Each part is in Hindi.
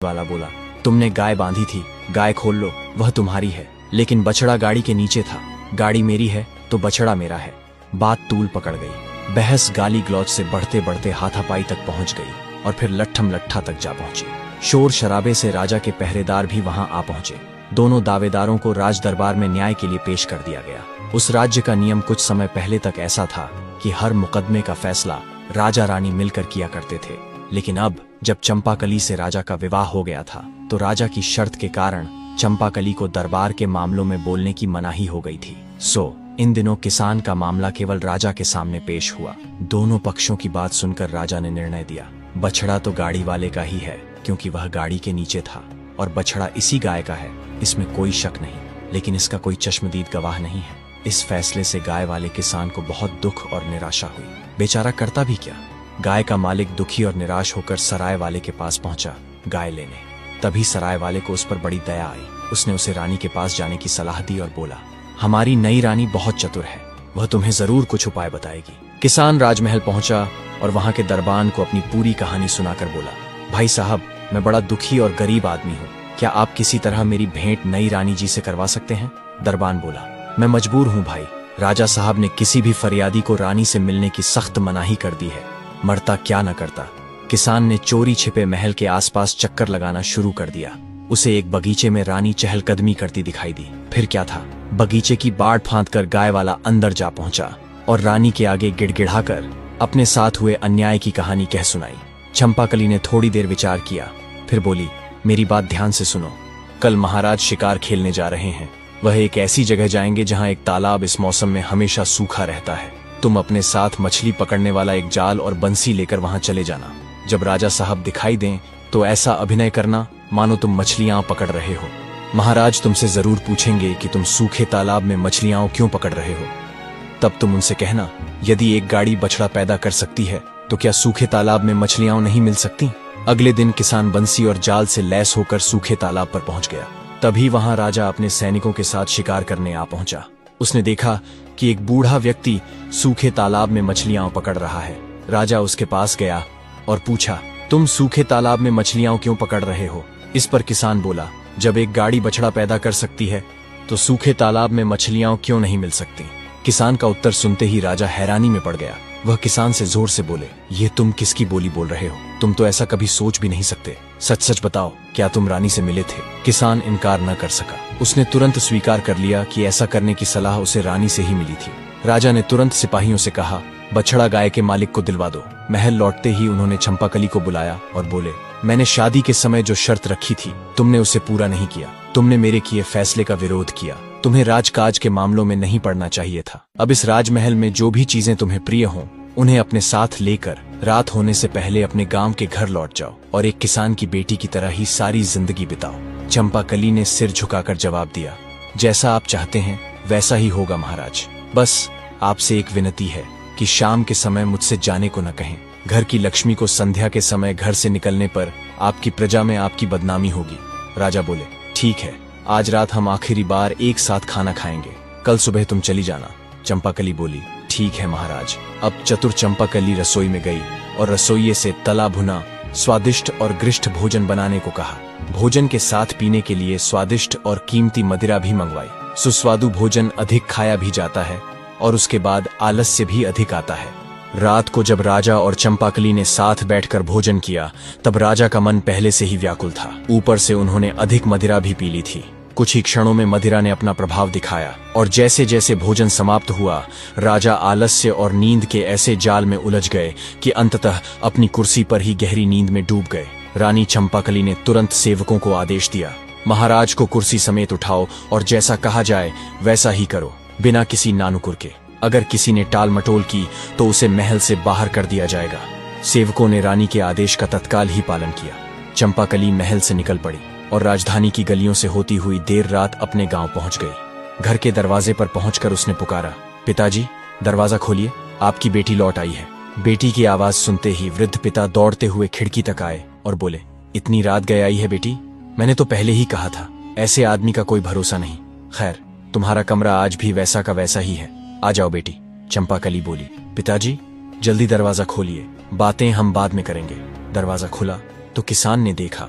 वाला बोला, तुमने गाय बांधी थी, गाय खोल लो, वह तुम्हारी है। लेकिन बछड़ा गाड़ी के नीचे था। गाड़ी मेरी है तो बछड़ा मेरा है। बात तूल पकड़ गई। बहस गाली गलौज से बढ़ते बढ़ते हाथापाई तक पहुंच गई और फिर लट्ठम लट्ठा तक जा पहुंची। शोर शराबे से राजा के पहरेदार भी वहां आ पहुंचे। दोनों दावेदारों को राज दरबार में न्याय के लिए पेश कर दिया गया। उस राज्य का नियम कुछ समय पहले तक ऐसा था कि हर मुकदमे का फैसला राजा रानी मिलकर किया करते थे, लेकिन अब जब चंपाकली से राजा का विवाह हो गया था तो राजा की शर्त के कारण चंपाकली को दरबार के मामलों में बोलने की मनाही हो गई थी। इन दिनों किसान का मामला केवल राजा के सामने पेश हुआ। दोनों पक्षों की बात सुनकर राजा ने निर्णय दिया, बछड़ा तो गाड़ी वाले का ही है क्योंकि वह गाड़ी के नीचे था, और बछड़ा इसी गाय का है, इसमें कोई शक नहीं। लेकिन इसका कोई चश्मदीद गवाह नहीं है। इस फैसले से गाय वाले किसान को बहुत दुख और निराशा हुई। बेचारा करता भी क्या। गाय का मालिक दुखी और निराश होकर सराय वाले के पास पहुंचा गाय लेने। तभी सराय वाले को उस पर बड़ी दया आई। उसने उसे रानी के पास जाने की सलाह दी और बोला, हमारी नई रानी बहुत चतुर है, वह तुम्हें जरूर कुछ उपाय बताएगी। किसान राजमहल पहुंचा और वहां के दरबान को अपनी पूरी कहानी सुनाकर बोला, भाई साहब, मैं बड़ा दुखी और गरीब आदमी हूँ, क्या आप किसी तरह मेरी भेंट नई रानी जी से करवा सकते हैं? दरबान बोला, मैं मजबूर हूँ भाई। राजा साहब ने किसी भी फरियादी को रानी से मिलने की सख्त मनाही कर दी है, मरता क्या न करता। किसान ने चोरी छिपे महल के आसपास चक्कर लगाना शुरू कर दिया। उसे एक बगीचे में रानी चहलकदमी करती दिखाई दी। फिर क्या था, बगीचे की बाड़ फांद कर गाय वाला अंदर जा पहुंचा और रानी के आगे गिड़गिड़ाकर अपने साथ हुए अन्याय की कहानी कह सुनाई। चंपाकली ने थोड़ी देर विचार किया, फिर बोली, मेरी बात ध्यान से सुनो। कल महाराज शिकार खेलने जा रहे हैं। वह एक ऐसी जगह जाएंगे जहां एक तालाब इस मौसम में हमेशा सूखा रहता है। तुम अपने साथ मछली पकड़ने वाला एक जाल और बंसी लेकर वहां चले जाना। जब राजा साहब दिखाई दें तो ऐसा अभिनय करना मानो तुम मछलियां पकड़ रहे हो। महाराज तुमसे जरूर पूछेंगे कि तुम सूखे तालाब में मछलियां क्यों पकड़ रहे हो। तब तुम उनसे कहना, यदि एक गाड़ी बछड़ा पैदा कर सकती है तो क्या सूखे तालाब में मछलियां नहीं मिल सकती? अगले दिन किसान बंसी और जाल से लैस होकर सूखे तालाब पर पहुंच गया। तभी वहां राजा अपने सैनिकों के साथ शिकार करने आ पहुंचा। उसने देखा कि एक बूढ़ा व्यक्ति सूखे तालाब में मछलियां पकड़ रहा है। राजा उसके पास गया और पूछा, तुम सूखे तालाब में मछलियां क्यों पकड़ रहे हो? इस पर किसान बोला, जब एक गाड़ी बछड़ा पैदा कर सकती है तो सूखे तालाब में मछलियां क्यों नहीं मिल सकती? किसान का उत्तर सुनते ही राजा हैरानी में पड़ गया। वह किसान से जोर से बोले, ये तुम किसकी बोली बोल रहे हो? तुम तो ऐसा कभी सोच भी नहीं सकते। सच सच बताओ, क्या तुम रानी से मिले थे? किसान इनकार न कर सका। उसने तुरंत स्वीकार कर लिया कि ऐसा करने की सलाह उसे रानी से ही मिली थी। राजा ने तुरंत सिपाहियों से कहा, बछड़ा गाय के मालिक को दिलवा दो। महल लौटते ही उन्होंने चंपाकली को बुलाया और बोले, मैंने शादी के समय जो शर्त रखी थी तुमने उसे पूरा नहीं किया। तुमने मेरे किए फैसले का विरोध किया। तुम्हें राजकाज के मामलों में नहीं पड़ना चाहिए था। अब इस राजमहल में जो भी चीजें तुम्हें प्रिय हों उन्हें अपने साथ लेकर रात होने से पहले अपने गांव के घर लौट जाओ और एक किसान की बेटी की तरह ही सारी जिंदगी बिताओ। चंपाकली ने सिर झुकाकर जवाब दिया, जैसा आप चाहते हैं वैसा ही होगा महाराज। बस आपसे एक विनती है कि शाम के समय मुझसे जाने को न कहें। घर की लक्ष्मी को संध्या के समय घर से निकलने पर आपकी प्रजा में आपकी बदनामी होगी। राजा बोले, ठीक है, आज रात हम आखिरी बार एक साथ खाना खाएंगे, कल सुबह तुम चली जाना। चंपाकली बोली, ठीक है महाराज। अब चतुर चंपाकली रसोई में गई और रसोइये से तला भुना स्वादिष्ट और गृष्ट भोजन बनाने को कहा। भोजन के साथ पीने के लिए स्वादिष्ट और कीमती मदिरा भी मंगवाई। सुस्वादु भोजन अधिक खाया भी जाता है और उसके बाद आलस्य भी अधिक आता है। रात को जब राजा और चंपाकली ने साथ बैठकर भोजन किया तब राजा का मन पहले से ही व्याकुल था। ऊपर से उन्होंने अधिक मदिरा भी पी ली थी। कुछ ही क्षणों में मदिरा ने अपना प्रभाव दिखाया और जैसे जैसे भोजन समाप्त हुआ राजा आलस्य और नींद के ऐसे जाल में उलझ गए कि अंततः अपनी कुर्सी पर ही गहरी नींद में डूब गए। रानी चंपाकली ने तुरंत सेवकों को आदेश दिया, महाराज को कुर्सी समेत उठाओ और जैसा कहा जाए वैसा ही करो, बिना किसी नानुकुर के। अगर किसी ने टाल मटोल की तो उसे महल से बाहर कर दिया जाएगा। सेवकों ने रानी के आदेश का तत्काल ही पालन किया। चंपाकली महल से निकल पड़ी और राजधानी की गलियों से होती हुई देर रात अपने गांव पहुंच गई। घर के दरवाजे पर पहुंचकर उसने पुकारा, पिताजी दरवाजा खोलिए, आपकी बेटी लौट आई है। बेटी की आवाज सुनते ही वृद्ध पिता दौड़ते हुए खिड़की तक आए और बोले, इतनी रात गए आई है बेटी? मैंने तो पहले ही कहा था, ऐसे आदमी का कोई भरोसा नहीं। खैर, तुम्हारा कमरा आज भी वैसा का वैसा ही है, आ जाओ बेटी। चंपाकली बोली, पिताजी जल्दी दरवाजा खोलिए, बातें हम बाद में करेंगे। दरवाजा खुला तो किसान ने देखा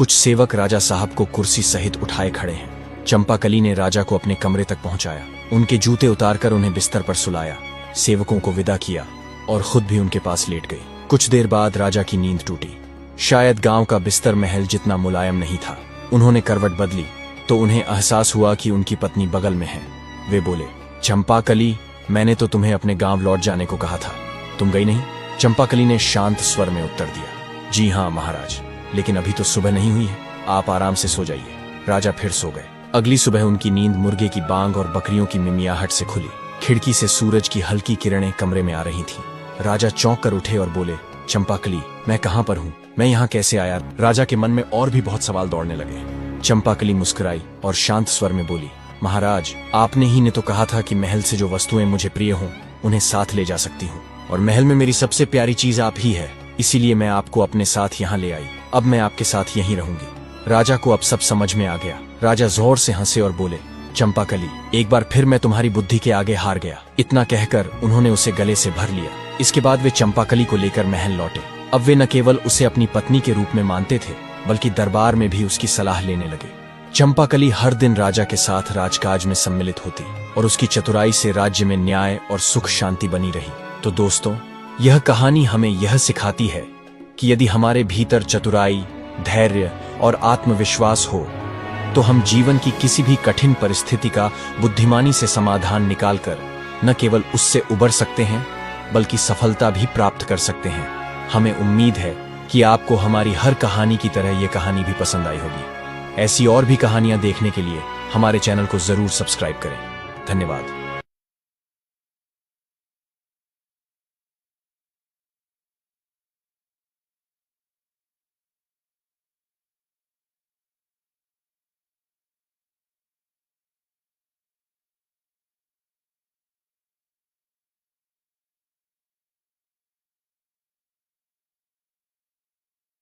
कुछ सेवक राजा साहब को कुर्सी सहित उठाए खड़े हैं। चंपाकली ने राजा को अपने कमरे तक पहुंचाया, उनके जूते उतारकर उन्हें बिस्तर पर सुलाया, सेवकों को विदा किया और खुद भी उनके पास लेट गई। कुछ देर बाद राजा की नींद टूटी। शायद गांव का बिस्तर महल जितना मुलायम नहीं था। उन्होंने करवट बदली तो उन्हें एहसास हुआ कि उनकी पत्नी बगल में है। वे बोले, चंपाकली, मैंने तो तुम्हें अपने गांव लौट जाने को कहा था, तुम गई नहीं? चंपाकली ने शांत स्वर में उत्तर दिया, जी हाँ महाराज, लेकिन अभी तो सुबह नहीं हुई है, आप आराम से सो जाइए। राजा फिर सो गए। अगली सुबह उनकी नींद मुर्गे की बांग और बकरियों की मिमियाहट से खुली। खिड़की से सूरज की हल्की किरणें कमरे में आ रही थीं। राजा चौंक कर उठे और बोले, चंपाकली, मैं कहां पर हूं? मैं यहां कैसे आया? राजा के मन में और भी बहुत सवाल दौड़ने लगे। चंपाकली मुस्कुराई और शांत स्वर में बोली, महाराज, आपने ही ने तो कहा था कि महल से जो वस्तुएं मुझे प्रिय हों उन्हें साथ ले जा सकती हूँ, और महल में मेरी सबसे प्यारी चीज आप ही है, इसीलिए मैं आपको अपने साथ यहाँ ले आई। अब मैं आपके साथ यहीं रहूंगी। राजा को अब सब समझ में आ गया। राजा जोर से हंसे और बोले, चंपाकली, एक बार फिर मैं तुम्हारी बुद्धि के आगे हार गया। इतना कहकर उन्होंने उसे गले से भर लिया। इसके बाद वे चंपाकली को लेकर महल लौटे। अब वे न केवल उसे अपनी पत्नी के रूप में मानते थे, बल्कि दरबार में भी उसकी सलाह लेने लगे। चंपाकली हर दिन राजा के साथ राजकाज में सम्मिलित होती और उसकी चतुराई से राज्य में न्याय और सुख शांति बनी रही। तो दोस्तों, यह कहानी हमें यह सिखाती है कि यदि हमारे भीतर चतुराई, धैर्य और आत्मविश्वास हो तो हम जीवन की किसी भी कठिन परिस्थिति का बुद्धिमानी से समाधान निकालकर न केवल उससे उबर सकते हैं, बल्कि सफलता भी प्राप्त कर सकते हैं। हमें उम्मीद है कि आपको हमारी हर कहानी की तरह यह कहानी भी पसंद आई होगी। ऐसी और भी कहानियां देखने के लिए हमारे चैनल को जरूर सब्सक्राइब करें। धन्यवाद।